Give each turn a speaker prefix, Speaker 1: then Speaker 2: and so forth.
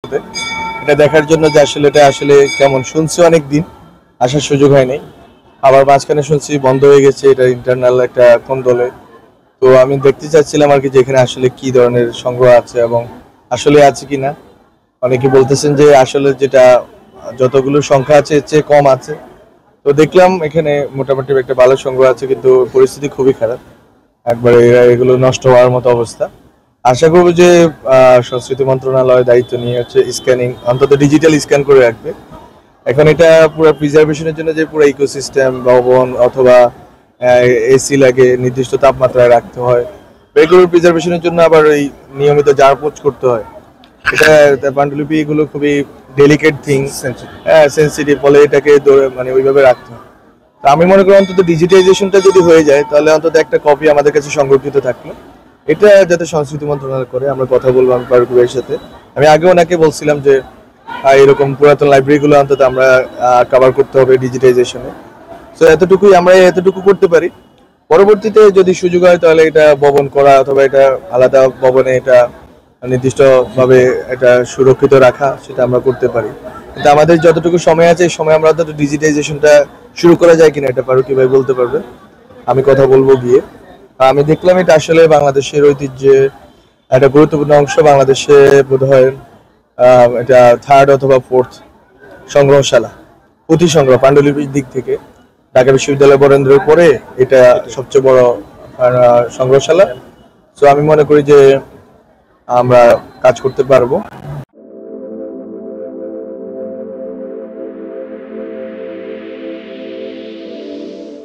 Speaker 1: এটা দেখার জন্য যে আসলে এটা আসলে কেমন শুনছি অনেক দিন আসার সুযোগ হয়নি। আবার মাঝখানে শুনছি বন্ধ হয়ে গেছে, এটা ইন্টারনাল একটা কোন দলে। তো আমি দেখতে চাচ্ছিলাম আর কি যে এখানে আসলে কি ধরনের সংগ্রহ আছে এবং আসলে আছে কিনা। অনেকে বলতেছেন যে আসলে যেটা যতগুলো সংখ্যা আছে এর চেয়ে কম আছে। তো দেখলাম এখানে মোটামুটি একটা ভালো সংগ্রহ আছে, কিন্তু পরিস্থিতি খুবই খারাপ, একবারে এগুলো নষ্ট হওয়ার মতো অবস্থা। আশা করবো যে সংস্কৃতি মন্ত্রণালয় দায়িত্ব নিয়ে হচ্ছে স্ক্যানিং, অন্তত ডিজিটাল স্ক্যান করে রাখবে। এখন এটা পুরো প্রিজার্ভেশনের জন্য যে পুরো ইকোসিস্টেম ভবন অথবা এসি লাগে, নির্দিষ্ট তাপমাত্রায় রাখতে হয়, এগুলোর প্রিজার্ভেশনের জন্য আবার এই নিয়মিত জার পোচ করতে হয়। এটা পাণ্ডুলিপি এগুলো খুবই ডেলিকেট থিংস, হ্যাঁ সেন্সিটিভ, ফলে এটাকে মানে ওইভাবে রাখতে হয়। তো আমি মনে করি অন্তত ডিজিটাইজেশনটা যদি হয়ে যায় তাহলে অন্তত একটা কপি আমাদের কাছে সংরক্ষিত থাকলো। এটা যাতে সংস্কৃতি মন্ত্রণালয় করে, আমরা কথা বলবো আমি ফারুক ভাইয়ের সাথে। আমি আগে ওনাকে বলছিলাম যে এরকম পুরাতন লাইব্রেরিগুলো অন্তত আমরা কভার করতে হবে ডিজিটাইজেশনে। তো এতটুকু করতে পারি। পরবর্তীতে যদি সুযোগ হয় তাহলে এটা ভবন করা অথবা এটা আলাদা ভবনে এটা নির্দিষ্টভাবে এটা সুরক্ষিত রাখা, সেটা আমরা করতে পারি। কিন্তু আমাদের যতটুকু সময় আছে এই সময় আমরা অন্তত ডিজিটাইজেশনটা শুরু করা যায় কিনা এটা ফারুকি ভাই বলতে পারবে। আমি কথা বলবো গিয়ে। আমি দেখলাম এটা আসলে বাংলাদেশের ঐতিহ্যে একটা গুরুত্বপূর্ণ অংশ। বাংলাদেশে বোধহয় এটা থার্ড অথবা ফোর্থ সংগ্রহশালা, পুঁথি সংগ্রহ পাণ্ডুলিপির দিক থেকে ঢাকা বিশ্ববিদ্যালয় বরেন্দ্রের পরে এটা সবচেয়ে বড় সংগ্রহশালা। তো আমি মনে করি যে আমরা কাজ করতে পারবো।